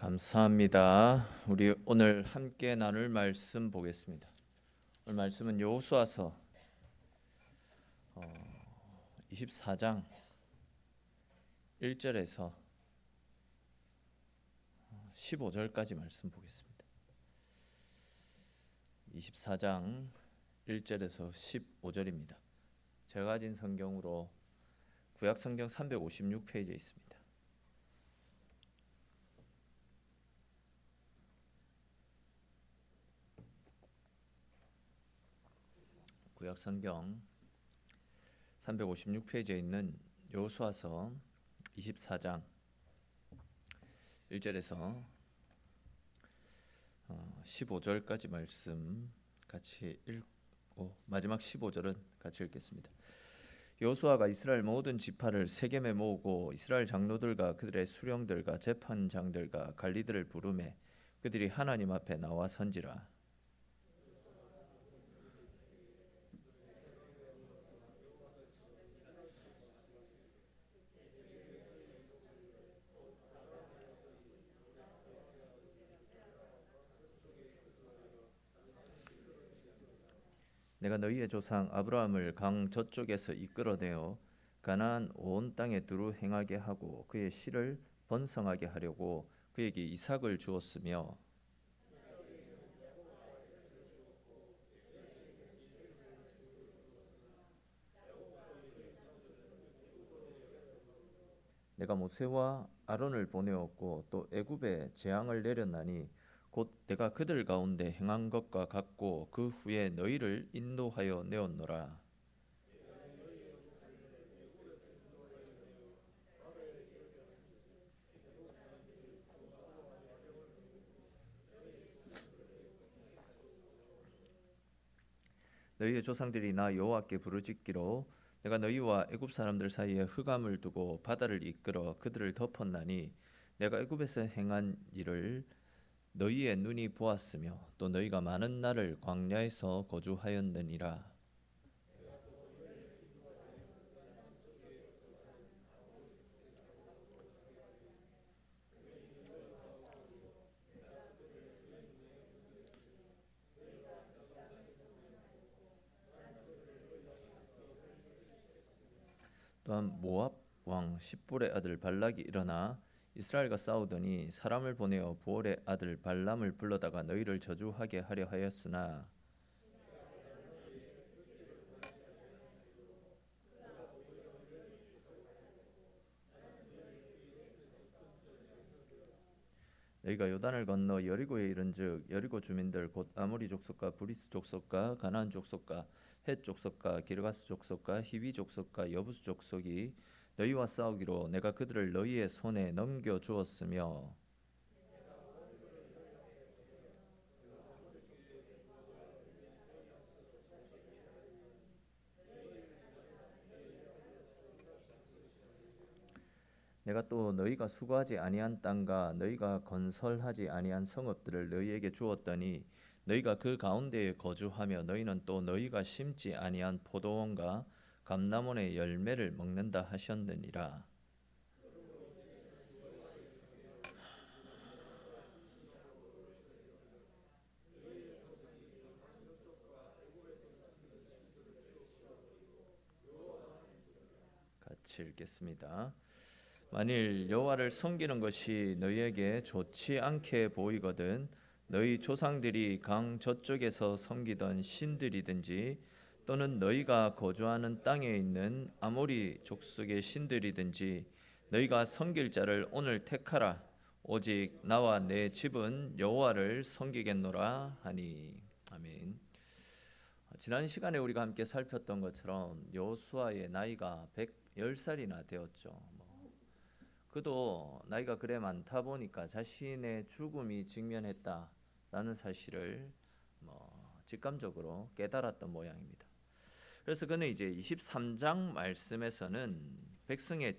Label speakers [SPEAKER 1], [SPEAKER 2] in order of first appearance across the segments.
[SPEAKER 1] 감사합니다. 우리 오늘 함께 나눌 말씀 보겠습니다. 오늘 말씀은 여호수아서 24장 1절에서 15절까지 말씀 보겠습니다. 24장 1절에서 15절입니다. 제가 가진 성경으로 구약 성경 356페이지에 있습니다. 구약 성경 356페이지에 있는 여호수아서 24장 1절에서 15절까지 말씀 같이 읽고 마지막 15절은 같이 읽겠습니다. 여호수아가 이스라엘 모든 지파를 세겜에 모으고 이스라엘 장로들과 그들의 수령들과 재판장들과 관리들을 부르매 그들이 하나님 앞에 나와 선지라. 내가 너희의 조상 아브라함을 강 저쪽에서 이끌어내어 가나안 온 땅에 두루 행하게 하고 그의 씨를 번성하게 하려고 그에게 이삭을 주었으며 내가 모세와 아론을 보내었고 또 애굽에 재앙을 내렸나니 곧 내가 그들 가운데 행한 것과 같고 그 후에 너희를 인도하여 내었노라. 너희의 조상들이 나 여호와께 부르짖기로 내가 너희와 애굽 사람들 사이에 흑암을 두고 바다를 이끌어 그들을 덮었나니 내가 애굽에서 행한 일을 너희의 눈이 보았으며 또 너희가 많은 날을 광야에서 거주하였느니라. 또한 모압 왕 십볼의 아들 발락이 일어나 이스라엘과 싸우더니 사람을 보내어 부올의 아들 발람을 불러다가 너희를 저주하게 하려 하였으나 너희가 요단을 건너 여리고에 이른즉 여리고 주민들 곧 아모리 족속과 브리스 족속과 가나안 족속과 헷 족속과 기르가스 족속과 히위 족속과 여부스 족속이 너희와 싸우기로 내가 그들을 너희의 손에 넘겨 주었으며 내가 또 너희가 수고하지 아니한 땅과 너희가 건설하지 아니한 성읍들을 너희에게 주었더니 너희가 그 가운데에 거주하며 너희는 또 너희가 심지 아니한 포도원과 감람원의 열매를 먹는다 하셨느니라. 같이 읽겠습니다. 만일 여호와를 섬기는 것이 너희에게 좋지 않게 보이거든 너희 조상들이 강 저쪽에서 섬기던 신들이든지 또는 너희가 거주하는 땅에 있는 아모리 족속의 신들이든지 너희가 섬길 자를 오늘 택하라. 오직 나와 내 집은 여호와를 섬기겠노라 하니. 아멘. 지난 시간에 우리가 함께 살폈던 것처럼 여호수아의 나이가 110살이나 되었죠. 그도 나이가 그래 많다 보니까 자신의 죽음이 직면했다라는 사실을 직감적으로 깨달았던 모양입니다. 그래서 그는 이제 23장 말씀에서는 백성의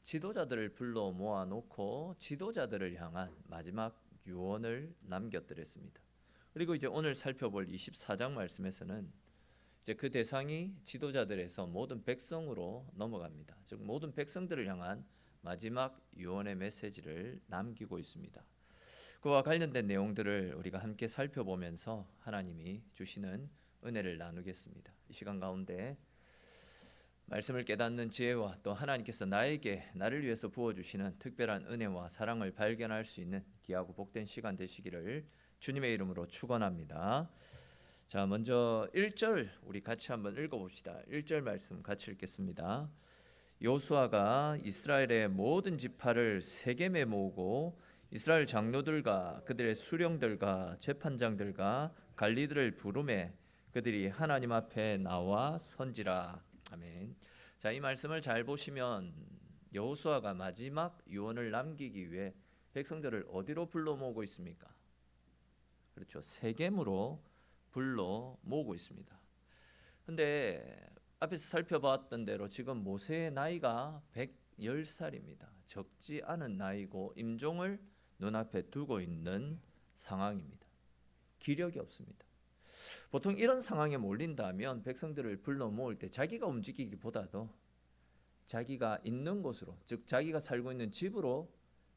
[SPEAKER 1] 지도자들을 불러 모아놓고 지도자들을 향한 마지막 유언을 남겨드렸습니다. 그리고 이제 오늘 살펴볼 24장 말씀에서는 이제 그 대상이 지도자들에서 모든 백성으로 넘어갑니다. 즉 모든 백성들을 향한 마지막 유언의 메시지를 남기고 있습니다. 그와 관련된 내용들을 우리가 함께 살펴보면서 하나님이 주시는 은혜를 나누겠습니다. 이 시간 가운데 말씀을 깨닫는 지혜와 또 하나님께서 나를 위해서 부어주시는 특별한 은혜와 사랑을 발견할 수 있는 귀하고 복된 시간 되시기를 주님의 이름으로 축원합니다. 자, 먼저 1절 우리 같이 한번 읽어봅시다. 1절 말씀 같이 읽겠습니다. 요수아가 이스라엘의 모든 지파를 세겜에 모으고 이스라엘 장로들과 그들의 수령들과 재판장들과 관리들을 부르매 그들이 하나님 앞에 나와 선지라. 아멘. 자, 이 말씀을 잘 보시면 여호수아가 마지막 유언을 남기기 위해 백성들을 어디로 불러 모으고 있습니까? 그렇죠. 세겜으로 불러 모으고 있습니다. 근데 앞에서 살펴봤던 대로 지금 모세의 나이가 110살입니다. 적지 않은 나이고 임종을 눈앞에 두고 있는 상황입니다. 기력이 없습니다. 보통 이런 상황에 몰린다면 백성들을 불러 모을 때 자기가 움직이기보다도 자기가 있는 곳으로, 즉 자기가 살고 있는 집으로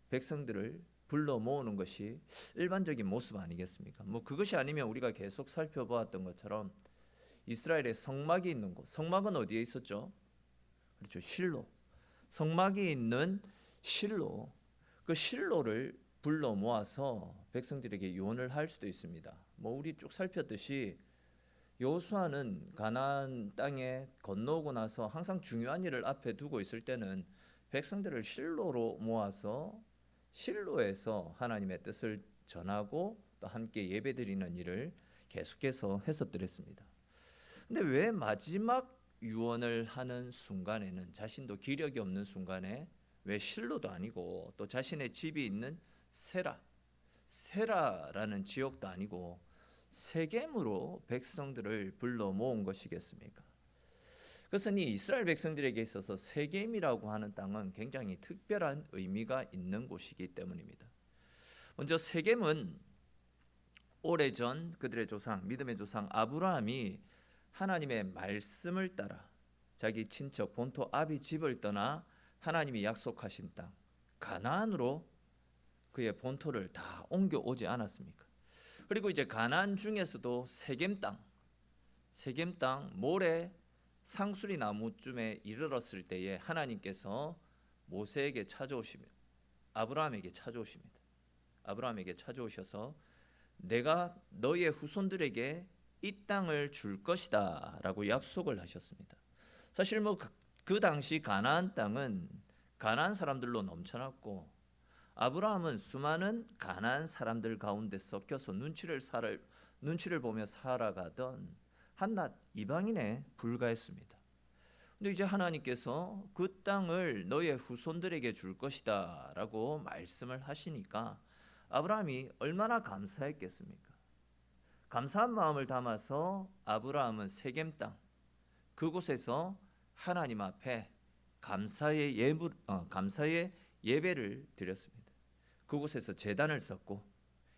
[SPEAKER 1] 백성들을 불러 모으는 것이 일반적인 모습 아니겠습니까? 그것이 아니면 우리가 계속 살펴보았던 것처럼 이스라엘의 성막이 있는 곳, 성막은 어디에 있었죠? 그렇죠, 실로. 성막이 있는 실로, 그 실로를 불러 모아서 백성들에게 유언을 할 수도 있습니다. 우리 쭉 살폈듯이 여호수아는 가나안 땅에 건너오고 나서 항상 중요한 일을 앞에 두고 있을 때는 백성들을 실로로 모아서 실로에서 하나님의 뜻을 전하고 또 함께 예배드리는 일을 계속해서 했었더랬습니다. 근데 왜 마지막 유언을 하는 순간에는, 자신도 기력이 없는 순간에 왜 실로도 아니고 또 자신의 집이 있는 세라라는 지역도 아니고 세겜으로 백성들을 불러 모은 것이겠습니까? 그것은 이 이스라엘 백성들에게 있어서 세겜이라고 하는 땅은 굉장히 특별한 의미가 있는 곳이기 때문입니다. 먼저 세겜은 오래전 그들의 조상, 믿음의 조상 아브라함이 하나님의 말씀을 따라 자기 친척 본토 아비 집을 떠나 하나님이 약속하신 땅 가나안으로 그의 본토를 다 옮겨오지 않았습니까? 그리고 이제 가나안 중에서도 세겜 땅 모래 상수리 나무쯤에 이르렀을 때에 하나님께서 모세에게 찾아오시며 아브라함에게 찾아오셔서 내가 너의 후손들에게 이 땅을 줄 것이다 라고 약속을 하셨습니다. 사실 그 당시 가나안 땅은 가나안 사람들로 넘쳐났고 아브라함은 수많은 가나안 사람들 가운데 섞여서 눈치를 보며 살아가던 한낱 이방인에 불과했습니다. 근데 이제 하나님께서 그 땅을 너의 후손들에게 줄 것이다 라고 말씀을 하시니까 아브라함이 얼마나 감사했겠습니까? 감사한 마음을 담아서 아브라함은 세겜 땅 그곳에서 하나님 앞에 감사의 예배를 드렸습니다. 그곳에서 제단을 쌓고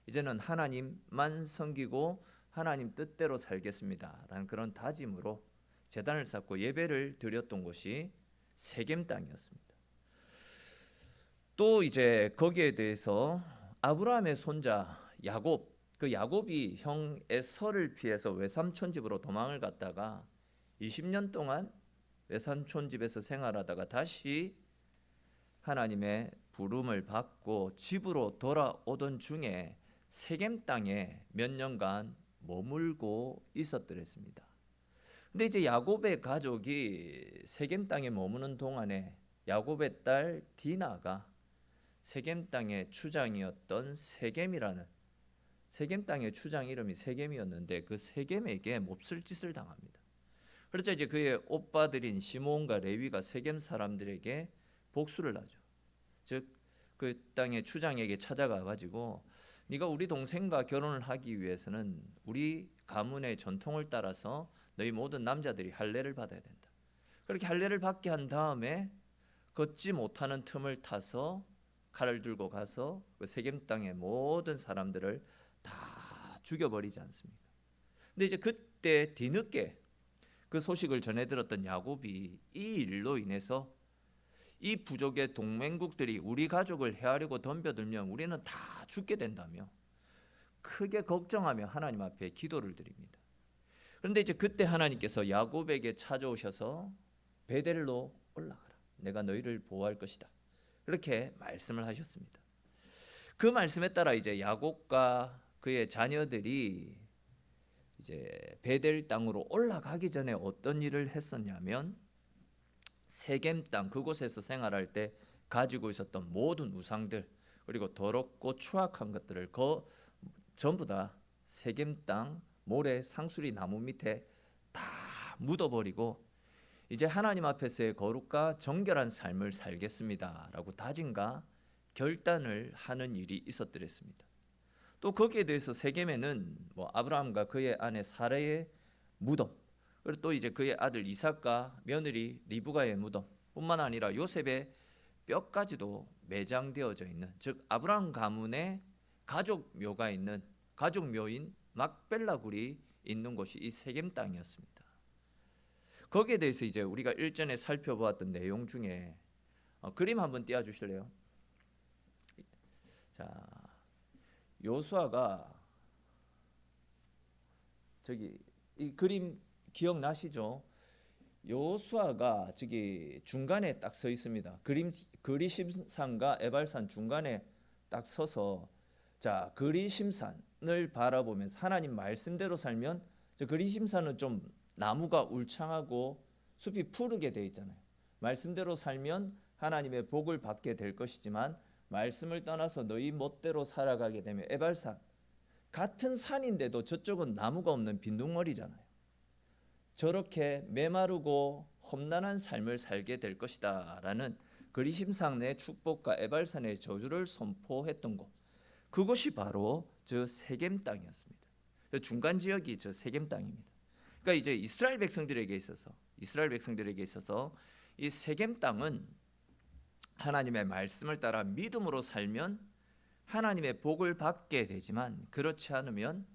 [SPEAKER 1] 이제는 하나님만 섬기고 하나님 뜻대로 살겠습니다 라는 그런 다짐으로 제단을 쌓고 예배를 드렸던 곳이 세겜 땅이었습니다. 또 이제 거기에 대해서 아브라함의 손자 야곱, 그 야곱이 형 에서를 피해서 외삼촌 집으로 도망을 갔다가 20년 동안 외삼촌 집에서 생활하다가 다시 하나님의 부름을 받고 집으로 돌아오던 중에 세겜 땅에 몇 년간 머물고 있었더랬습니다. 근데 이제 야곱의 가족이 세겜 땅에 머무는 동안에 야곱의 딸 디나가 세겜 땅의 추장이었던 세겜 땅의 추장 이름이 세겜이었는데 그 세겜에게 몹쓸 짓을 당합니다. 그렇죠. 이제 그의 오빠들인 시므온과 레위가 세겜 사람들에게 복수를 하죠. 즉 그 땅의 추장에게 찾아가 가지고 네가 우리 동생과 결혼을 하기 위해서는 우리 가문의 전통을 따라서 너희 모든 남자들이 할례를 받아야 된다. 그렇게 할례를 받게 한 다음에 걷지 못하는 틈을 타서 칼을 들고 가서 그 세겜 땅의 모든 사람들을 다 죽여버리지 않습니까? 근데 이제 그때 뒤늦게 그 소식을 전해 들었던 야곱이 이 일로 인해서 이 부족의 동맹국들이 우리 가족을 헤아리고 덤벼들면 우리는 다 죽게 된다며 크게 걱정하며 하나님 앞에 기도를 드립니다. 그런데 이제 그때 하나님께서 야곱에게 찾아오셔서 베델로 올라가라, 내가 너희를 보호할 것이다, 그렇게 말씀을 하셨습니다. 그 말씀에 따라 이제 야곱과 그의 자녀들이 이제 베델 땅으로 올라가기 전에 어떤 일을 했었냐면 세겜 땅 그곳에서 생활할 때 가지고 있었던 모든 우상들 그리고 더럽고 추악한 것들을 전부 다 세겜 땅 모래 상수리 나무 밑에 다 묻어버리고 이제 하나님 앞에서의 거룩과 정결한 삶을 살겠습니다라고 다짐과 결단을 하는 일이 있었더랬습니다. 또 거기에 대해서 세겜에는 아브라함과 그의 아내 사라의 무덤, 그리고 또 이제 그의 아들 이삭과 며느리 리브가의 무덤 뿐만 아니라 요셉의 뼈까지도 매장되어져 있는, 즉 아브라함 가문의 가족 묘가 있는 가족 묘인 막벨라 굴이 있는 곳이 이 세겜 땅이었습니다. 거기에 대해서 이제 우리가 일전에 살펴보았던 내용 중에 그림 한번 띄워 주실래요? 자, 요수아가 저기 이 그림 기억나시죠? 요수아가 저기 중간에 딱 서 있습니다. 그리심산과 에발산 중간에 딱 서서 자, 그리심산을 바라보면서 하나님 말씀대로 살면 저 그리심산은 좀 나무가 울창하고 숲이 푸르게 돼 있잖아요. 말씀대로 살면 하나님의 복을 받게 될 것이지만 말씀을 떠나서 너희 멋대로 살아가게 되면 에발산, 같은 산인데도 저쪽은 나무가 없는 빈둥머리잖아요. 저렇게 메마르고 험난한 삶을 살게 될 것이다 라는 그리심산의 축복과 에발산의 저주를 선포했던 곳, 그곳이 바로 저 세겜 땅이었습니다. 중간 지역이 저 세겜 땅입니다. 그러니까 이제 이스라엘 백성들에게 있어서 이 세겜 땅은 하나님의 말씀을 따라 믿음으로 살면 하나님의 복을 받게 되지만 그렇지 않으면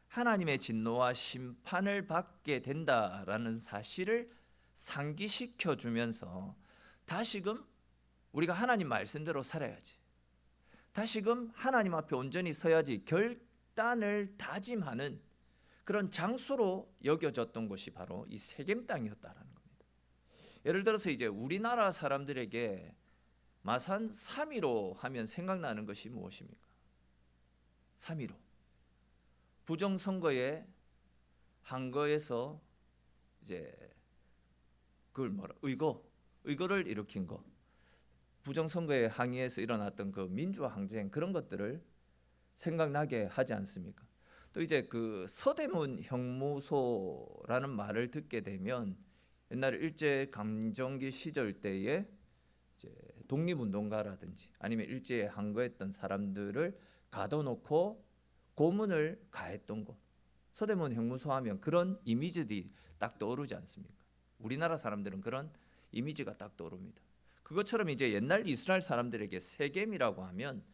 [SPEAKER 1] 하나님의 진노와 심판을 받게 된다라는 사실을 상기시켜 주면서 다시금 우리가 하나님 말씀대로 살아야지, 다시금 하나님 앞에 온전히 서야지 결단을 다짐하는 그런 장소로 여겨졌던 것이 바로 이 세겜 땅이었다라는 겁니다. 예를 들어서 이제 우리나라 사람들에게 마산 3.15 하면 생각나는 것이 무엇입니까? 3.15 부정선거에 한거에서 이제 그걸 의거를 일으킨 거, 부정선거에 항의해서 일어났던 그 민주화 항쟁, 그런 것들을 생각나게 하지 않습니까? 또 이제 그 서대문 형무소라는 말을 듣게 되면 옛날에 일제 강점기 시절 때에 이제 독립운동가라든지 아니면 일제에 항거했던 사람들을 가둬놓고 고문을 가했던 곳, 서대문 형무소 하면 그런 이미지들이 딱 떠오르지 않습니까? 우리나라 사람들은 그런 이미지가 딱 떠오릅니다. 그것처럼 이제 옛날 이스라엘 사람들에게 세겜이라고 하면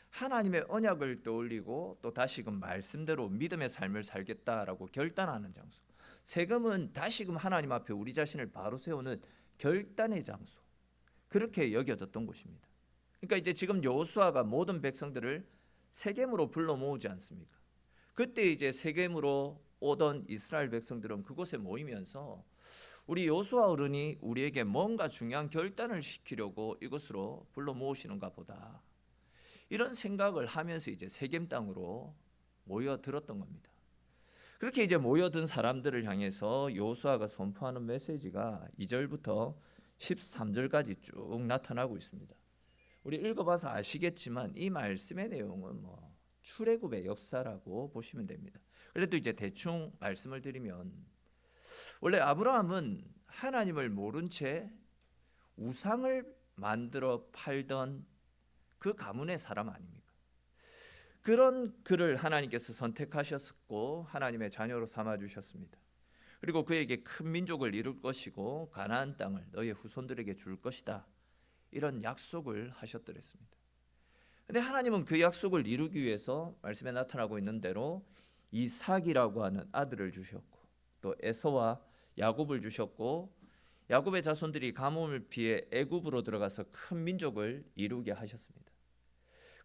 [SPEAKER 1] 하나님의 언약을 떠올리고 또 다시금 말씀대로 믿음의 삶을 살겠다라고 결단하는 장소, 세겜은 다시금 하나님 앞에 우리 자신을 바로 세우는 결단의 장소, 그렇게 여겨졌던 곳입니다. 그러니까 이제 지금 여호수아가 모든 백성들을 세겜으로 불러 모으지 않습니까? 그때 이제 세겜으로 오던 이스라엘 백성들은 그곳에 모이면서 우리 여호수아 어른이 우리에게 뭔가 중요한 결단을 시키려고 이곳으로 불러 모으시는가 보다, 이런 생각을 하면서 이제 세겜 땅으로 모여들었던 겁니다. 그렇게 이제 모여든 사람들을 향해서 여호수아가 선포하는 메시지가 2절부터 13절까지 쭉 나타나고 있습니다. 우리 읽어봐서 아시겠지만 이 말씀의 내용은 출애굽의 역사라고 보시면 됩니다. 그래도 이제 대충 말씀을 드리면 원래 아브라함은 하나님을 모른 채 우상을 만들어 팔던 그 가문의 사람 아닙니까? 그런 그를 하나님께서 선택하셨고 하나님의 자녀로 삼아 주셨습니다. 그리고 그에게 큰 민족을 이룰 것이고 가나안 땅을 너의 후손들에게 줄 것이다, 이런 약속을 하셨더랬습니다. 그런데 하나님은 그 약속을 이루기 위해서 말씀에 나타나고 있는 대로 이삭이라고 하는 아들을 주셨고 또 에서와 야곱을 주셨고 야곱의 자손들이 가뭄을 피해 애굽으로 들어가서 큰 민족을 이루게 하셨습니다.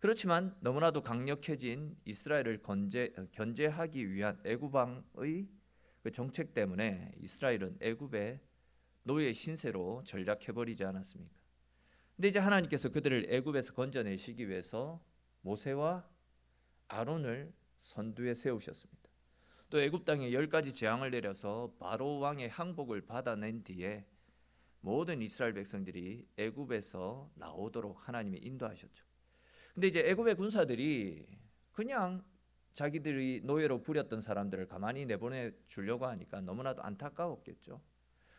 [SPEAKER 1] 그렇지만 너무나도 강력해진 이스라엘을 견제하기 위한 애굽 왕의 그 정책 때문에 이스라엘은 애굽의 노예 신세로 전락해버리지 않았습니까? 근데 이제 하나님께서 그들을 애굽에서 건져내시기 위해서 모세와 아론을 선두에 세우셨습니다. 또 애굽 땅에 10가지 재앙을 내려서 바로 왕의 항복을 받아낸 뒤에 모든 이스라엘 백성들이 애굽에서 나오도록 하나님이 인도하셨죠. 근데 이제 애굽의 군사들이 그냥 자기들이 노예로 부렸던 사람들을 가만히 내보내 주려고 하니까 너무나도 안타까웠겠죠.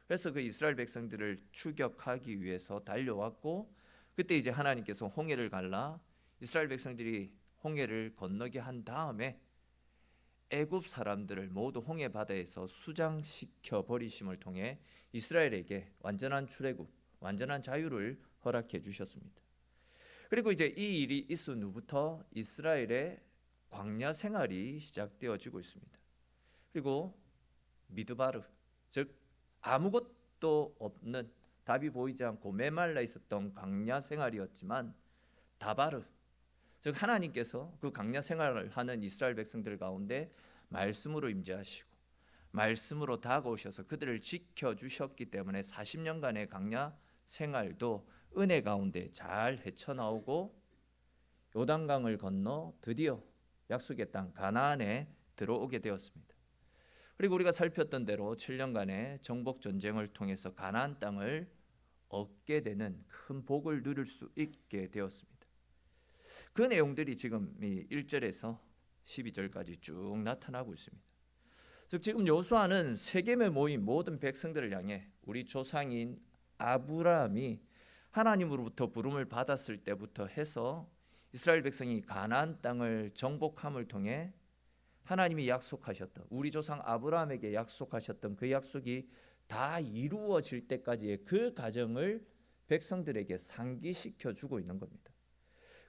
[SPEAKER 1] 그래서 그 이스라엘 백성들을 추격하기 위해서 달려왔고, 그때 이제 하나님께서 홍해를 갈라 이스라엘 백성들이 홍해를 건너게 한 다음에 애굽 사람들을 모두 홍해 바다에서 수장시켜 버리심을 통해 이스라엘에게 완전한 출애굽, 완전한 자유를 허락해 주셨습니다. 그리고 이제 이 일이 있은 후부터 이스라엘의 광야 생활이 시작되어지고 있습니다. 그리고 미드바르, 즉 아무것도 없는, 답이 보이지 않고 메말라 있었던 광야 생활이었지만 다바르, 즉 하나님께서 그 광야 생활을 하는 이스라엘 백성들 가운데 말씀으로 임재하시고 말씀으로 다가오셔서 그들을 지켜주셨기 때문에 40년간의 광야 생활도 은혜 가운데 잘 헤쳐나오고 요단강을 건너 드디어 약속의 땅 가나안에 들어오게 되었습니다. 그리고 우리가 살폈던 대로 7년간의 정복 전쟁을 통해서 가나안 땅을 얻게 되는 큰 복을 누릴 수 있게 되었습니다. 그 내용들이 지금 1절에서 12절까지 쭉 나타나고 있습니다. 즉 지금 여호수아는 세겜에 모인 모든 백성들을 향해 우리 조상인 아브라함이 하나님으로부터 부름을 받았을 때부터 해서 이스라엘 백성이 가나안 땅을 정복함을 통해 하나님이 약속하셨던, 우리 조상 아브라함에게 약속하셨던 그 약속이 다 이루어질 때까지의 그 과정을 백성들에게 상기시켜 주고 있는 겁니다.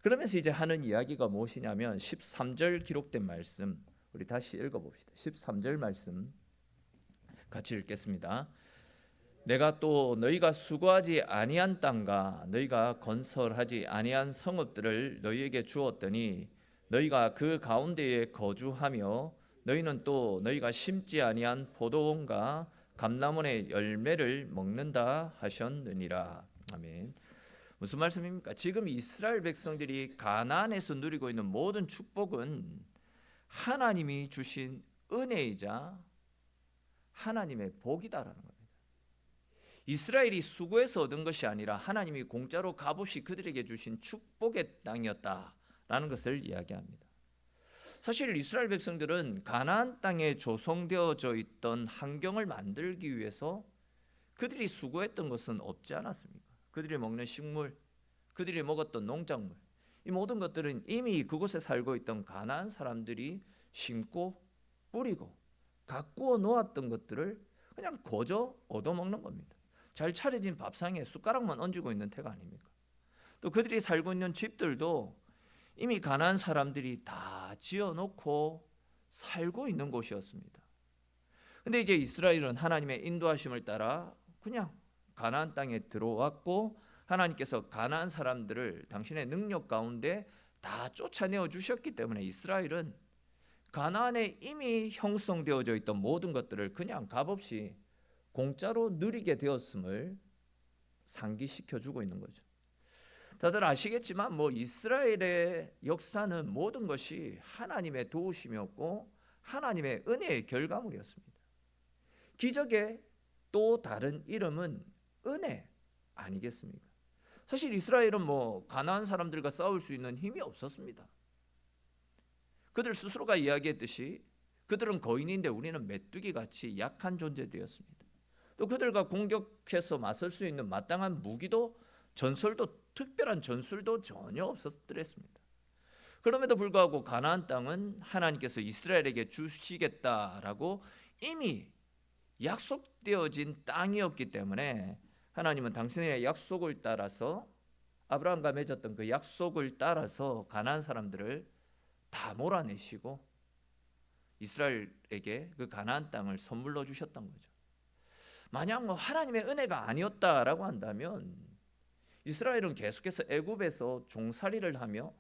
[SPEAKER 1] 그러면서 이제 하는 이야기가 무엇이냐면 13절 기록된 말씀, 우리 다시 읽어봅시다. 13절 말씀 같이 읽겠습니다. 내가 또 너희가 수고하지 아니한 땅과 너희가 건설하지 아니한 성읍들을 너희에게 주었더니 너희가 그 가운데에 거주하며 너희는 또 너희가 심지 아니한 포도원과 감람원의 열매를 먹는다 하셨느니라. 아멘. 무슨 말씀입니까? 지금 이스라엘 백성들이 가나안에서 누리고 있는 모든 축복은 하나님이 주신 은혜이자 하나님의 복이다라는 겁니다. 이스라엘이 수고해서 얻은 것이 아니라 하나님이 공짜로 값없이 그들에게 주신 축복의 땅이었다라는 것을 이야기합니다. 사실 이스라엘 백성들은 가나안 땅에 조성되어져 있던 환경을 만들기 위해서 그들이 수고했던 것은 없지 않았습니까? 그들이 먹는 식물, 그들이 먹었던 농작물, 이 모든 것들은 이미 그곳에 살고 있던 가나안 사람들이 심고 뿌리고 가꾸어 놓았던 것들을 그냥 거저 얻어먹는 겁니다. 잘 차려진 밥상에 숟가락만 얹고 있는 태가 아닙니까? 또 그들이 살고 있는 집들도 이미 가나안 사람들이 다 지어놓고 살고 있는 곳이었습니다. 근데 이제 이스라엘은 하나님의 인도하심을 따라 그냥 가나안 땅에 들어왔고 하나님께서 가나안 사람들을 당신의 능력 가운데 다 쫓아내어 주셨기 때문에 이스라엘은 가나안에 이미 형성되어져 있던 모든 것들을 그냥 값없이 공짜로 누리게 되었음을 상기시켜 주고 있는 거죠. 다들 아시겠지만 이스라엘의 역사는 모든 것이 하나님의 도우심이었고 하나님의 은혜의 결과물이었습니다. 기적의 또 다른 이름은 은혜 아니겠습니까? 사실 이스라엘은 가나안 사람들과 싸울 수 있는 힘이 없었습니다. 그들 스스로가 이야기했듯이 그들은 거인인데 우리는 메뚜기 같이 약한 존재들이었습니다. 또 그들과 공격해서 맞설 수 있는 마땅한 무기도 전설도 특별한 전술도 전혀 없었더랬습니다. 그럼에도 불구하고 가나안 땅은 하나님께서 이스라엘에게 주시겠다라고 이미 약속되어진 땅이었기 때문에 하나님은 당신의 약속을 따라서 아브라함과 맺었던 그 약속을 따라서 가나안 사람들을 다 몰아내시고 이스라엘에게 그 가나안 땅을 선물로 주셨던 거죠. 만약 하나님의 은혜가 아니었다라고 한다면 이스라엘은 계속해서 애굽에서 종살이를 하며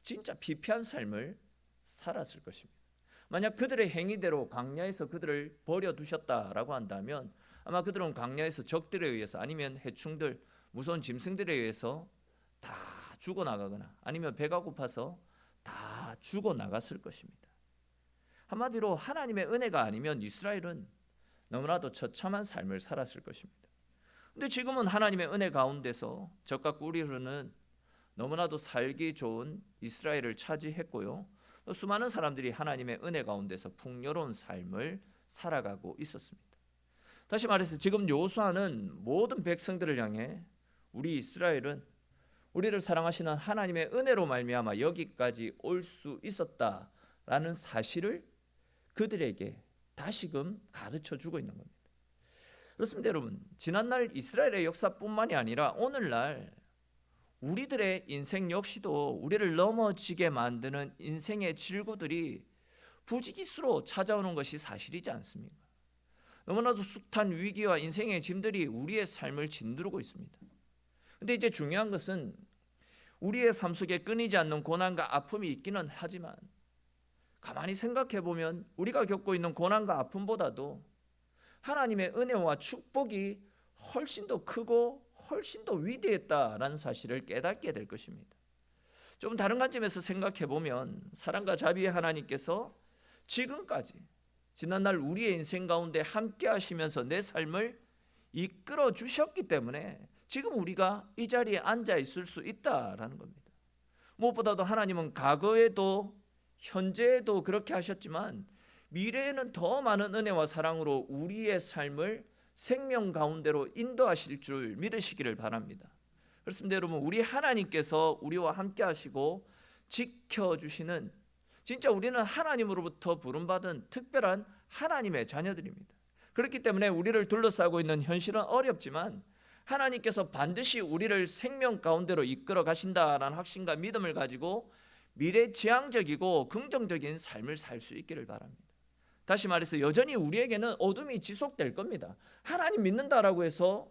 [SPEAKER 1] 진짜 피폐한 삶을 살았을 것입니다. 만약 그들의 행위대로 광야에서 그들을 버려두셨다라고 한다면 아마 그들은 광야에서 적들에 의해서 아니면 해충들, 무서운 짐승들에 의해서 다 죽어나가거나 아니면 배가 고파서 다 죽어나갔을 것입니다. 한마디로 하나님의 은혜가 아니면 이스라엘은 너무나도 처참한 삶을 살았을 것입니다. 근데 지금은 하나님의 은혜 가운데서 적과 꿀이 흐르는 너무나도 살기 좋은 이스라엘을 차지했고요, 또 수많은 사람들이 하나님의 은혜 가운데서 풍요로운 삶을 살아가고 있었습니다. 다시 말해서 지금 여호수아는 모든 백성들을 향해 우리 이스라엘은 우리를 사랑하시는 하나님의 은혜로 말미암아 여기까지 올 수 있었다라는 사실을 그들에게 다시금 가르쳐 주고 있는 겁니다. 그렇습니다. 여러분, 지난날 이스라엘의 역사뿐만이 아니라 오늘날 우리들의 인생 역시도 우리를 넘어지게 만드는 인생의 질구들이 부지기수로 찾아오는 것이 사실이지 않습니까? 너무나도 숱한 위기와 인생의 짐들이 우리의 삶을 짓누르고 있습니다. 근데 이제 중요한 것은 우리의 삶 속에 끊이지 않는 고난과 아픔이 있기는 하지만 가만히 생각해 보면 우리가 겪고 있는 고난과 아픔보다도 하나님의 은혜와 축복이 훨씬 더 크고 훨씬 더 위대했다라는 사실을 깨닫게 될 것입니다. 좀 다른 관점에서 생각해 보면 사랑과 자비의 하나님께서 지금까지 지난날 우리의 인생 가운데 함께 하시면서 내 삶을 이끌어 주셨기 때문에 지금 우리가 이 자리에 앉아 있을 수 있다라는 겁니다. 무엇보다도 하나님은 과거에도 현재에도 그렇게 하셨지만 미래에는 더 많은 은혜와 사랑으로 우리의 삶을 생명 가운데로 인도하실 줄 믿으시기를 바랍니다. 그렇습니다. 여러분, 우리 하나님께서 우리와 함께 하시고 지켜주시는, 진짜 우리는 하나님으로부터 부름받은 특별한 하나님의 자녀들입니다. 그렇기 때문에 우리를 둘러싸고 있는 현실은 어렵지만 하나님께서 반드시 우리를 생명 가운데로 이끌어 가신다라는 확신과 믿음을 가지고 미래지향적이고 긍정적인 삶을 살 수 있기를 바랍니다. 다시 말해서 여전히 우리에게는 어둠이 지속될 겁니다. 하나님 믿는다라고 해서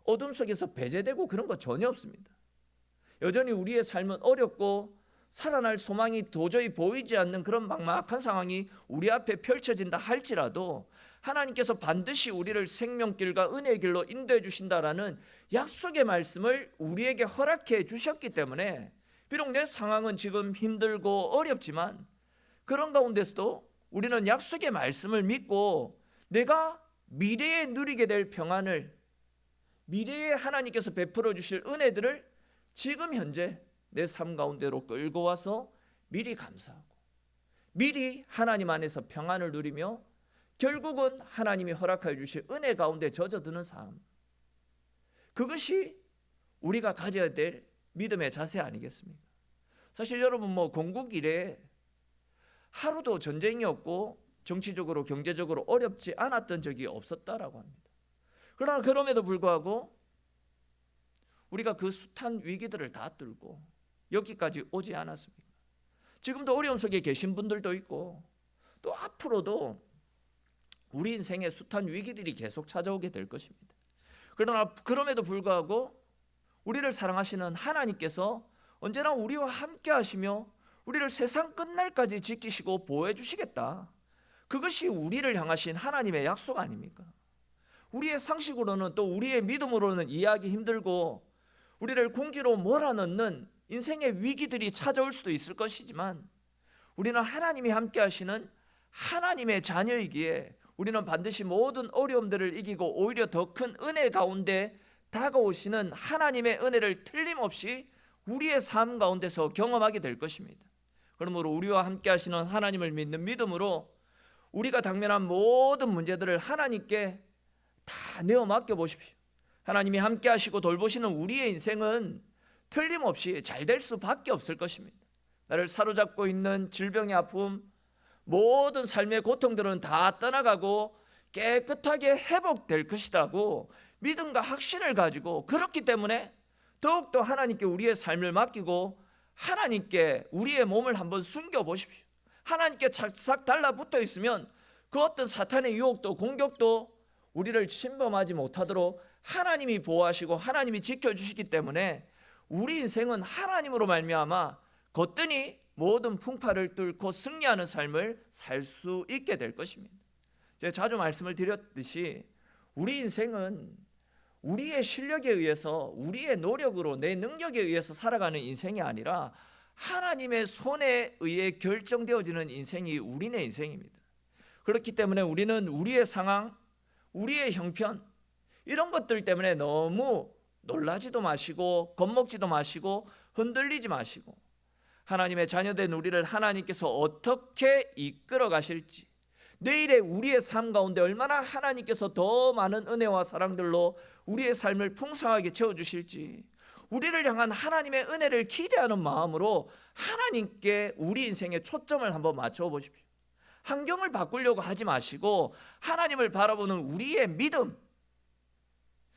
[SPEAKER 1] 어둠 속에서 배제되고 그런 거 전혀 없습니다. 여전히 우리의 삶은 어렵고 살아날 소망이 도저히 보이지 않는 그런 막막한 상황이 우리 앞에 펼쳐진다 할지라도 하나님께서 반드시 우리를 생명길과 은혜의 길로 인도해 주신다라는 약속의 말씀을 우리에게 허락해 주셨기 때문에 비록 내 상황은 지금 힘들고 어렵지만 그런 가운데서도 우리는 약속의 말씀을 믿고 내가 미래에 누리게 될 평안을, 미래에 하나님께서 베풀어 주실 은혜들을 지금 현재 내 삶 가운데로 끌고 와서 미리 감사하고 미리 하나님 안에서 평안을 누리며 결국은 하나님이 허락하여 주실 은혜 가운데 젖어드는 삶, 그것이 우리가 가져야 될 믿음의 자세 아니겠습니까? 사실 여러분, 건국 이래 하루도 전쟁이 없고 정치적으로 경제적으로 어렵지 않았던 적이 없었다라고 합니다. 그러나 그럼에도 불구하고 우리가 그 숱한 위기들을 다 뚫고 여기까지 오지 않았습니까? 지금도 어려움 속에 계신 분들도 있고 또 앞으로도 우리 인생에 숱한 위기들이 계속 찾아오게 될 것입니다. 그러나 그럼에도 불구하고 우리를 사랑하시는 하나님께서 언제나 우리와 함께 하시며 우리를 세상 끝날까지 지키시고 보호해 주시겠다. 그것이 우리를 향하신 하나님의 약속 아닙니까? 우리의 상식으로는 또 우리의 믿음으로는 이해하기 힘들고 우리를 궁지로 몰아넣는 인생의 위기들이 찾아올 수도 있을 것이지만 우리는 하나님이 함께 하시는 하나님의 자녀이기에 우리는 반드시 모든 어려움들을 이기고 오히려 더 큰 은혜 가운데 다가오시는 하나님의 은혜를 틀림없이 우리의 삶 가운데서 경험하게 될 것입니다. 그러므로 우리와 함께 하시는 하나님을 믿는 믿음으로 우리가 당면한 모든 문제들을 하나님께 다 내어 맡겨 보십시오. 하나님이 함께 하시고 돌보시는 우리의 인생은 틀림없이 잘 될 수밖에 없을 것입니다. 나를 사로잡고 있는 질병의 아픔, 모든 삶의 고통들은 다 떠나가고 깨끗하게 회복될 것이라고 믿음과 확신을 가지고, 그렇기 때문에 더욱더 하나님께 우리의 삶을 맡기고 하나님께 우리의 몸을 한번 숨겨보십시오. 하나님께 착착 달라붙어 있으면 그 어떤 사탄의 유혹도 공격도 우리를 침범하지 못하도록 하나님이 보호하시고 하나님이 지켜주시기 때문에 우리 인생은 하나님으로 말미암아 거뜬히 모든 풍파를 뚫고 승리하는 삶을 살 수 있게 될 것입니다. 제가 자주 말씀을 드렸듯이 우리 인생은 우리의 실력에 의해서, 우리의 노력으로, 내 능력에 의해서 살아가는 인생이 아니라 하나님의 손에 의해 결정되어지는 인생이 우리네 인생입니다. 그렇기 때문에 우리는 우리의 상황, 우리의 형편, 이런 것들 때문에 너무 놀라지도 마시고 겁먹지도 마시고 흔들리지 마시고, 하나님의 자녀된 우리를 하나님께서 어떻게 이끌어 가실지, 내일의 우리의 삶 가운데 얼마나 하나님께서 더 많은 은혜와 사랑들로 우리의 삶을 풍성하게 채워주실지, 우리를 향한 하나님의 은혜를 기대하는 마음으로 하나님께 우리 인생의 초점을 한번 맞춰 보십시오. 환경을 바꾸려고 하지 마시고 하나님을 바라보는 우리의 믿음,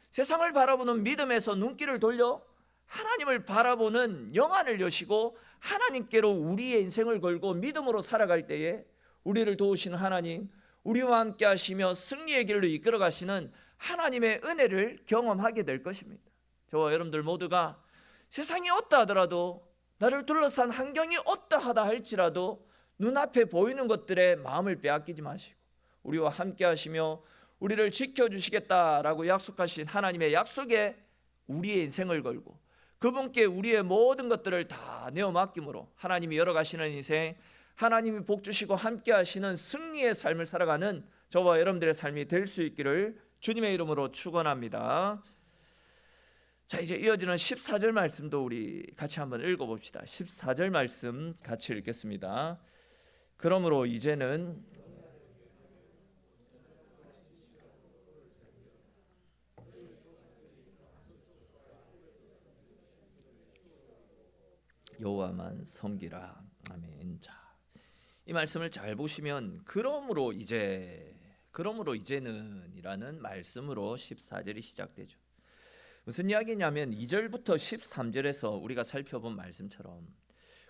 [SPEAKER 1] 세상을 바라보는 믿음에서 눈길을 돌려 하나님을 바라보는 영안을 여시고 하나님께로 우리의 인생을 걸고 믿음으로 살아갈 때에 우리를 도우시는 하나님, 우리와 함께 하시며 승리의 길로 이끌어 가시는 하나님의 은혜를 경험하게 될 것입니다. 저와 여러분들 모두가 세상이 어떠하더라도, 나를 둘러싼 환경이 어떠하다 할지라도 눈앞에 보이는 것들에 마음을 빼앗기지 마시고 우리와 함께 하시며 우리를 지켜주시겠다라고 약속하신 하나님의 약속에 우리의 인생을 걸고 그분께 우리의 모든 것들을 다 내어 맡김으로 하나님이 열어가시는 인생, 하나님이 복 주시고 함께 하시는 승리의 삶을 살아가는 저와 여러분들의 삶이 될 수 있기를 주님의 이름으로 축원합니다. 자, 이제 이어지는 14절 말씀도 우리 같이 한번 읽어봅시다. 14절 말씀 같이 읽겠습니다. 그러므로 이제는 여호와만 섬기라. 아멘. 자, 이 말씀을 잘 보시면 그러므로 이제는 이라는 말씀으로 14절이 시작되죠. 무슨 이야기냐면 2절부터 13절에서 우리가 살펴본 말씀처럼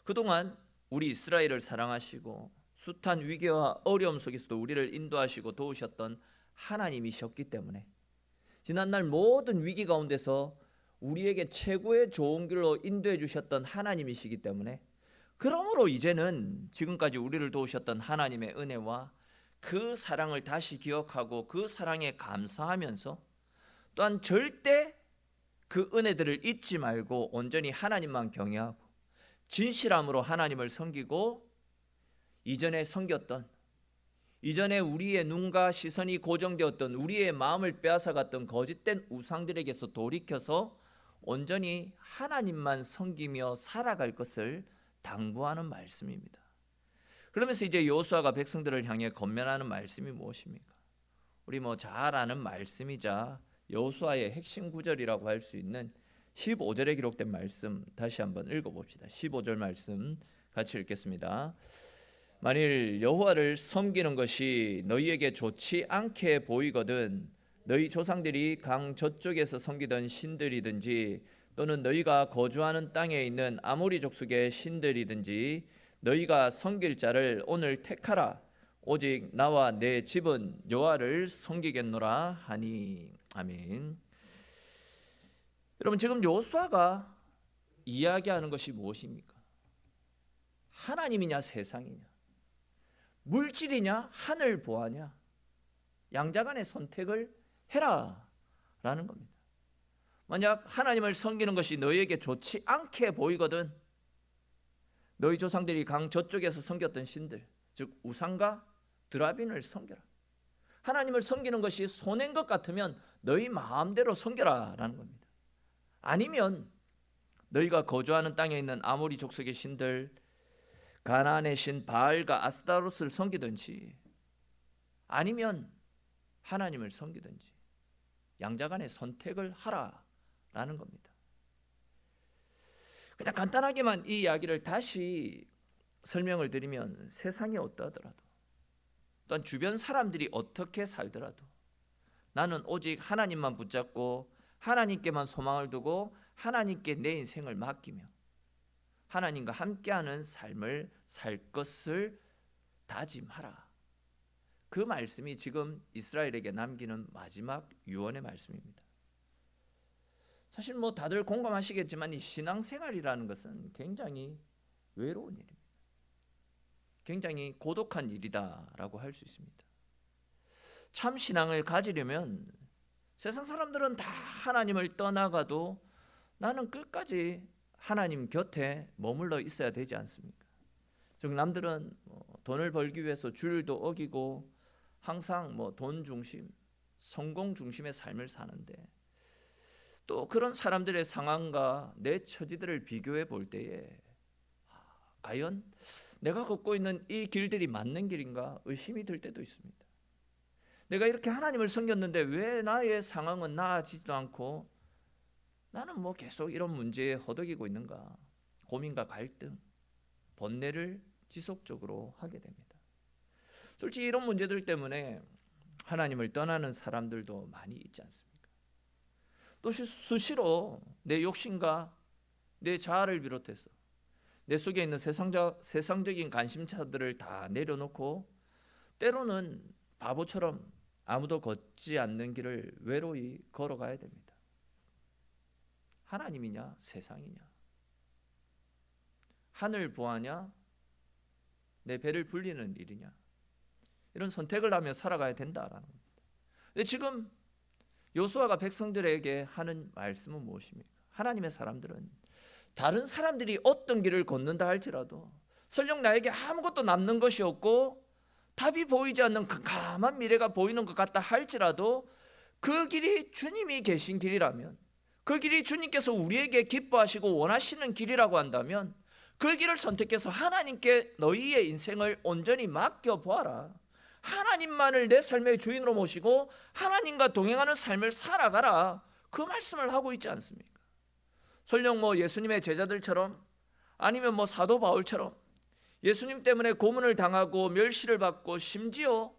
[SPEAKER 1] 그동안 우리 이스라엘을 사랑하시고 숱한 위기와 어려움 속에서도 우리를 인도하시고 도우셨던 하나님이셨기 때문에, 지난날 모든 위기 가운데서 우리에게 최고의 좋은 길로 인도해 주셨던 하나님이시기 때문에, 그러므로 이제는 지금까지 우리를 도우셨던 하나님의 은혜와 그 사랑을 다시 기억하고 그 사랑에 감사하면서 또한 절대 그 은혜들을 잊지 말고 온전히 하나님만 경외하고 진실함으로 하나님을 섬기고 이전에 우리의 눈과 시선이 고정되었던, 우리의 마음을 빼앗아갔던 거짓된 우상들에게서 돌이켜서 온전히 하나님만 섬기며 살아갈 것을 당부하는 말씀입니다. 그러면서 이제 여호수아가 백성들을 향해 권면하는 말씀이 무엇입니까? 우리 잘 아는 말씀이자 여호수아의 핵심 구절이라고 할 수 있는 15절에 기록된 말씀 다시 한번 읽어봅시다. 15절 말씀 같이 읽겠습니다. 만일 여호와를 섬기는 것이 너희에게 좋지 않게 보이거든 너희 조상들이 강 저쪽에서 섬기던 신들이든지 또는 너희가 거주하는 땅에 있는 아모리 족속의 신들이든지 너희가 섬길 자를 오늘 택하라. 오직 나와 내 집은 여호와를 섬기겠노라 하니. 아멘. 여러분, 지금 여호수아가 이야기하는 것이 무엇입니까? 하나님이냐 세상이냐, 물질이냐 하늘 보아냐, 양자간의 선택을 해라 라는 겁니다. 만약 하나님을 섬기는 것이 너희에게 좋지 않게 보이거든 너희 조상들이 강 저쪽에서 섬겼던 신들, 즉 우상과 드라빈을 섬겨라. 하나님을 섬기는 것이 손해인 것 같으면 너희 마음대로 섬겨라 라는 겁니다. 아니면 너희가 거주하는 땅에 있는 아모리 족속의 신들, 가나안의 신 바알과 아스타롯을 섬기든지 아니면 하나님을 섬기든지 양자간의 선택을 하라라는 겁니다. 그냥 간단하게만 이 이야기를 다시 설명을 드리면, 세상이 어떠하더라도 또한 주변 사람들이 어떻게 살더라도 나는 오직 하나님만 붙잡고 하나님께만 소망을 두고 하나님께 내 인생을 맡기며 하나님과 함께하는 삶을 살 것을 다짐하라. 그 말씀이 지금 이스라엘에게 남기는 마지막 유언의 말씀입니다. 사실 뭐 다들 공감하시겠지만 이 신앙생활이라는 것은 굉장히 외로운 일입니다. 굉장히 고독한 일이다라고 할 수 있습니다. 참 신앙을 가지려면 세상 사람들은 다 하나님을 떠나가도 나는 끝까지 하나님 곁에 머물러 있어야 되지 않습니까? 즉 남들은 돈을 벌기 위해서 주일도 어기고 항상 돈 중심, 성공 중심의 삶을 사는데, 또 그런 사람들의 상황과 내 처지들을 비교해 볼 때에 과연 내가 걷고 있는 이 길들이 맞는 길인가 의심이 들 때도 있습니다. 내가 이렇게 하나님을 섬겼는데 왜 나의 상황은 나아지지도 않고 나는 계속 이런 문제에 허덕이고 있는가, 고민과 갈등, 번뇌를 지속적으로 하게 됩니다. 솔직히 이런 문제들 때문에 하나님을 떠나는 사람들도 많이 있지 않습니까? 또 수시로 내 욕심과 내 자아를 비롯해서 내 속에 있는 세상적인 관심사들을 다 내려놓고 때로는 바보처럼 아무도 걷지 않는 길을 외로이 걸어가야 됩니다. 하나님이냐 세상이냐, 하늘 부하냐 내 배를 불리는 일이냐, 이런 선택을 하며 살아가야 된다라는 겁니다. 근데 지금 요수아가 백성들에게 하는 말씀은 무엇입니까? 하나님의 사람들은 다른 사람들이 어떤 길을 걷는다 할지라도 설령 나에게 아무것도 남는 것이 없고 답이 보이지 않는 캄캄한 미래가 보이는 것 같다 할지라도 그 길이 주님이 계신 길이라면, 그 길이 주님께서 우리에게 기뻐하시고 원하시는 길이라고 한다면 그 길을 선택해서 하나님께 너희의 인생을 온전히 맡겨보아라, 하나님만을 내 삶의 주인으로 모시고 하나님과 동행하는 삶을 살아가라, 그 말씀을 하고 있지 않습니까? 설령 예수님의 제자들처럼 아니면 사도 바울처럼 예수님 때문에 고문을 당하고 멸시를 받고 심지어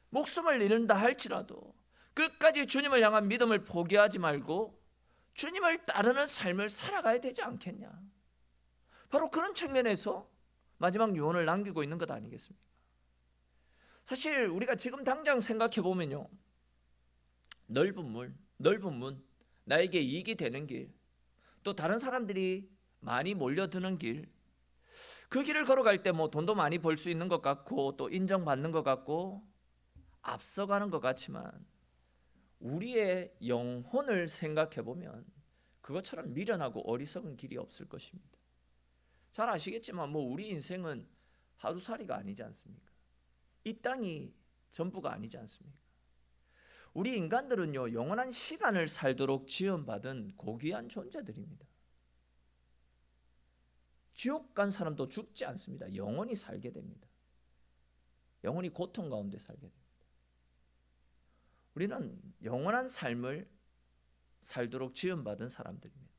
[SPEAKER 1] 목숨을 잃는다 할지라도 끝까지 주님을 향한 믿음을 포기하지 말고 주님을 따르는 삶을 살아가야 되지 않겠냐. 바로 그런 측면에서 마지막 유언을 남기고 있는 것 아니겠습니까? 사실 우리가 지금 당장 생각해 보면요, 넓은 문, 나에게 이익이 되는 길, 또 다른 사람들이 많이 몰려드는 길, 그 길을 걸어갈 때 돈도 많이 벌 수 있는 것 같고 또 인정받는 것 같고 앞서가는 것 같지만 우리의 영혼을 생각해 보면 그것처럼 미련하고 어리석은 길이 없을 것입니다. 잘 아시겠지만 우리 인생은 하루살이가 아니지 않습니까? 이 땅이 전부가 아니지 않습니까? 우리 인간들은요, 영원한 시간을 살도록 지원받은 고귀한 존재들입니다. 지옥 간 사람도 죽지 않습니다. 영원히 살게 됩니다. 영원히 고통 가운데 살게 됩니다. 우리는 영원한 삶을 살도록 지원받은 사람들입니다.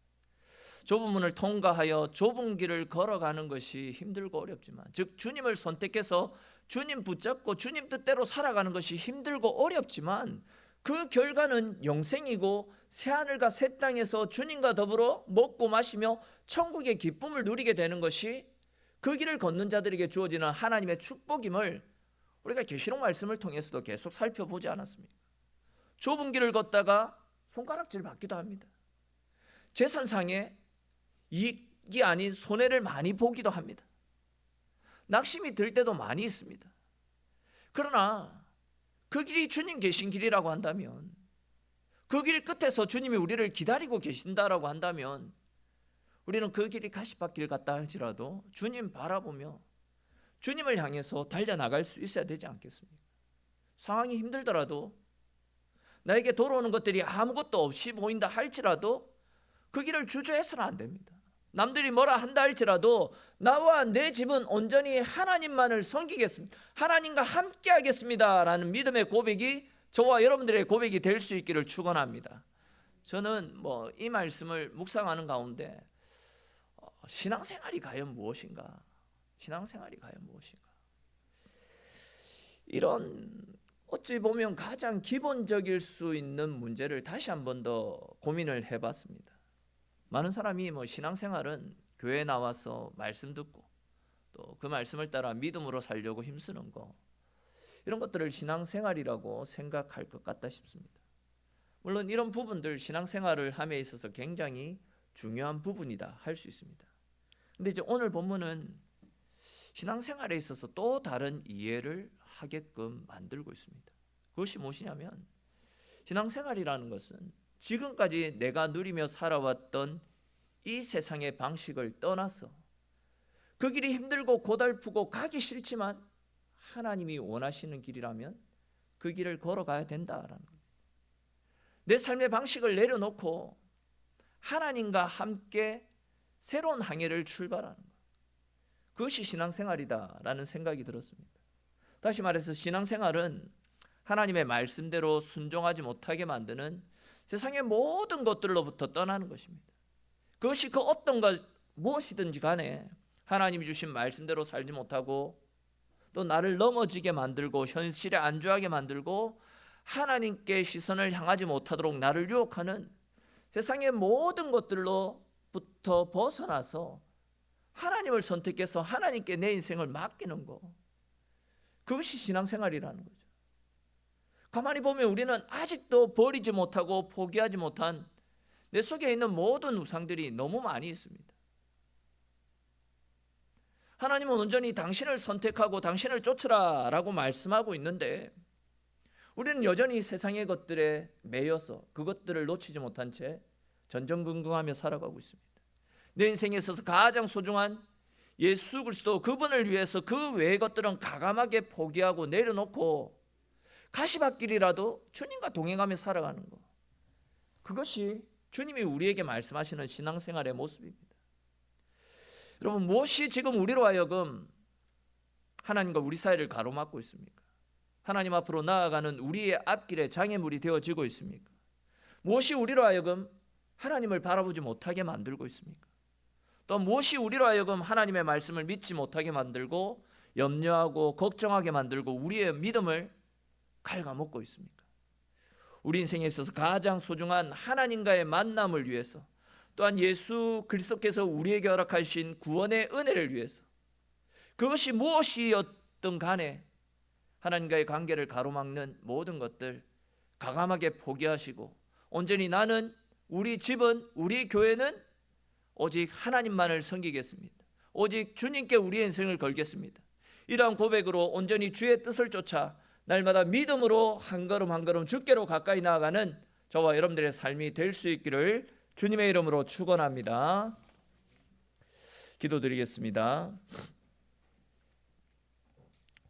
[SPEAKER 1] 좁은 문을 통과하여 좁은 길을 걸어가는 것이 힘들고 어렵지만, 즉 주님을 선택해서 주님 붙잡고 주님 뜻대로 살아가는 것이 힘들고 어렵지만 그 결과는 영생이고 새하늘과 새 땅에서 주님과 더불어 먹고 마시며 천국의 기쁨을 누리게 되는 것이 그 길을 걷는 자들에게 주어지는 하나님의 축복임을 우리가 계시록 말씀을 통해서도 계속 살펴보지 않았습니까? 좁은 길을 걷다가 손가락질 받기도 합니다. 재산상에 이익이 아닌 손해를 많이 보기도 합니다. 낙심이 들 때도 많이 있습니다. 그러나 그 길이 주님 계신 길이라고 한다면, 그 길 끝에서 주님이 우리를 기다리고 계신다라고 한다면 우리는 그 길이 가시밭길 같다 할지라도 주님 바라보며 주님을 향해서 달려나갈 수 있어야 되지 않겠습니까? 상황이 힘들더라도, 나에게 돌아오는 것들이 아무것도 없이 보인다 할지라도 그 길을 주저해서는 안 됩니다. 남들이 뭐라 한다 할지라도 나와 내 집은 온전히 하나님만을 섬기겠습니다, 하나님과 함께 하겠습니다 라는 믿음의 고백이 저와 여러분들의 고백이 될 수 있기를 축원합니다. 저는 이 말씀을 묵상하는 가운데 신앙생활이 과연 무엇인가, 신앙생활이 과연 무엇인가, 이런 어찌 보면 가장 기본적일 수 있는 문제를 다시 한 번 더 고민을 해봤습니다. 많은 사람이 신앙생활은 교회에 나와서 말씀 듣고 또 그 말씀을 따라 믿음으로 살려고 힘쓰는 거, 이런 것들을 신앙생활이라고 생각할 것 같다 싶습니다. 물론 이런 부분들 신앙생활을 함에 있어서 굉장히 중요한 부분이다 할 수 있습니다. 근데 이제 오늘 본문은 신앙생활에 있어서 또 다른 이해를 하게끔 만들고 있습니다. 그것이 무엇이냐면 신앙생활이라는 것은 지금까지 내가 누리며 살아왔던 이 세상의 방식을 떠나서 그 길이 힘들고 고달프고 가기 싫지만 하나님이 원하시는 길이라면 그 길을 걸어가야 된다라는 거예요. 내 삶의 방식을 내려놓고 하나님과 함께 새로운 항해를 출발하는 것, 그것이 신앙생활이다라는 생각이 들었습니다. 다시 말해서 신앙생활은 하나님의 말씀대로 순종하지 못하게 만드는 세상의 모든 것들로부터 떠나는 것입니다. 그것이 그 어떤 것 무엇이든지 간에 하나님이 주신 말씀대로 살지 못하고 또 나를 넘어지게 만들고 현실에 안주하게 만들고 하나님께 시선을 향하지 못하도록 나를 유혹하는 세상의 모든 것들로부터 벗어나서 하나님을 선택해서 하나님께 내 인생을 맡기는 것, 그것이 신앙생활이라는 거죠. 가만히 보면 우리는 아직도 버리지 못하고 포기하지 못한 내 속에 있는 모든 우상들이 너무 많이 있습니다. 하나님은 온전히 당신을 선택하고 당신을 쫓으라 라고 말씀하고 있는데 우리는 여전히 세상의 것들에 매여서 그것들을 놓치지 못한 채 전전긍긍하며 살아가고 있습니다. 내 인생에 있어서 가장 소중한 예수 그리스도 그분을 위해서 그 외의 것들은 가감하게 포기하고 내려놓고 가시밭길이라도 주님과 동행하며 살아가는 것, 그것이 주님이 우리에게 말씀하시는 신앙생활의 모습입니다. 여러분, 무엇이 지금 우리로 하여금 하나님과 우리 사이를 가로막고 있습니까? 하나님 앞으로 나아가는 우리의 앞길에 장애물이 되어지고 있습니까? 무엇이 우리로 하여금 하나님을 바라보지 못하게 만들고 있습니까? 또 무엇이 우리로 하여금 하나님의 말씀을 믿지 못하게 만들고 염려하고 걱정하게 만들고 우리의 믿음을 갉아먹고 있습니까? 우리 인생에 있어서 가장 소중한 하나님과의 만남을 위해서, 또한 예수 그리스도께서 우리에게 허락하신 구원의 은혜를 위해서, 그것이 무엇이었든 간에 하나님과의 관계를 가로막는 모든 것들 가감하게 포기하시고 온전히 나는, 우리 집은, 우리 교회는 오직 하나님만을 섬기겠습니다. 오직 주님께 우리의 인생을 걸겠습니다. 이러한 고백으로 온전히 주의 뜻을 쫓아 날마다 믿음으로 한 걸음 한 걸음 주께로 가까이 나아가는 저와 여러분들의 삶이 될 수 있기를 주님의 이름으로 축원합니다. 기도드리겠습니다.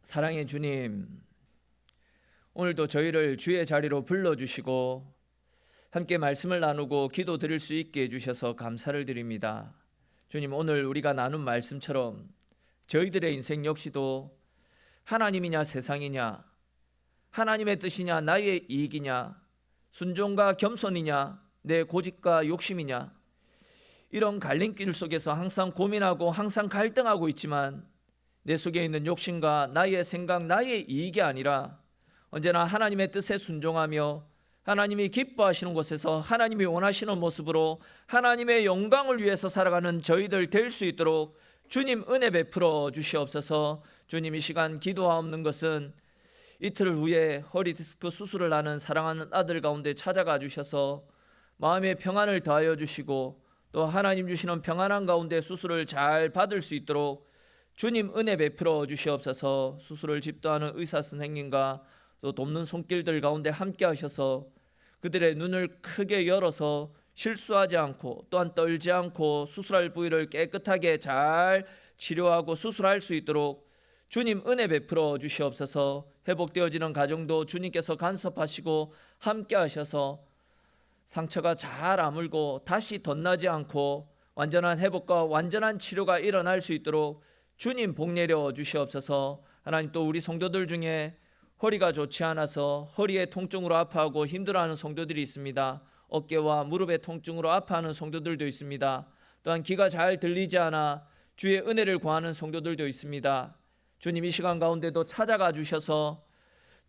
[SPEAKER 1] 사랑의 주님, 오늘도 저희를 주의 자리로 불러주시고 함께 말씀을 나누고 기도 드릴 수 있게 해주셔서 감사를 드립니다. 주님, 오늘 우리가 나눈 말씀처럼 저희들의 인생 역시도 하나님이냐 세상이냐, 하나님의 뜻이냐 나의 이익이냐, 순종과 겸손이냐 내 고집과 욕심이냐, 이런 갈림길 속에서 항상 고민하고 항상 갈등하고 있지만 내 속에 있는 욕심과 나의 생각, 나의 이익이 아니라 언제나 하나님의 뜻에 순종하며 하나님이 기뻐하시는 곳에서 하나님이 원하시는 모습으로 하나님의 영광을 위해서 살아가는 저희들 될 수 있도록 주님 은혜 베풀어 주시옵소서. 주님, 이 시간 기도하옵는 것은 이틀 후에 허리 디스크 수술을 하는 사랑하는 아들 가운데 찾아가 주셔서 마음의 평안을 더하여 주시고 또 하나님 주시는 평안한 가운데 수술을 잘 받을 수 있도록 주님 은혜 베풀어 주시옵소서. 수술을 집도하는 의사 선생님과 또 돕는 손길들 가운데 함께 하셔서 그들의 눈을 크게 열어서 실수하지 않고 또한 떨지 않고 수술할 부위를 깨끗하게 잘 치료하고 수술할 수 있도록 주님 은혜 베풀어 주시옵소서. 회복되어지는 가정도 주님께서 간섭하시고 함께 하셔서 상처가 잘 아물고 다시 덧나지 않고 완전한 회복과 완전한 치료가 일어날 수 있도록 주님 복 내려 주시옵소서. 하나님, 또 우리 성도들 중에 허리가 좋지 않아서 허리의 통증으로 아파하고 힘들어하는 성도들이 있습니다. 어깨와 무릎의 통증으로 아파하는 성도들도 있습니다. 또한 귀가 잘 들리지 않아 주의 은혜를 구하는 성도들도 있습니다. 주님, 이 시간 가운데도 찾아가 주셔서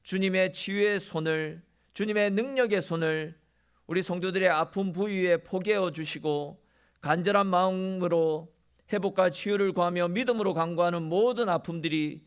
[SPEAKER 1] 주님의 치유의 손을, 주님의 능력의 손을 우리 성도들의 아픈 부위에 포개어 주시고 간절한 마음으로 회복과 치유를 구하며 믿음으로 간구하는 모든 아픔들이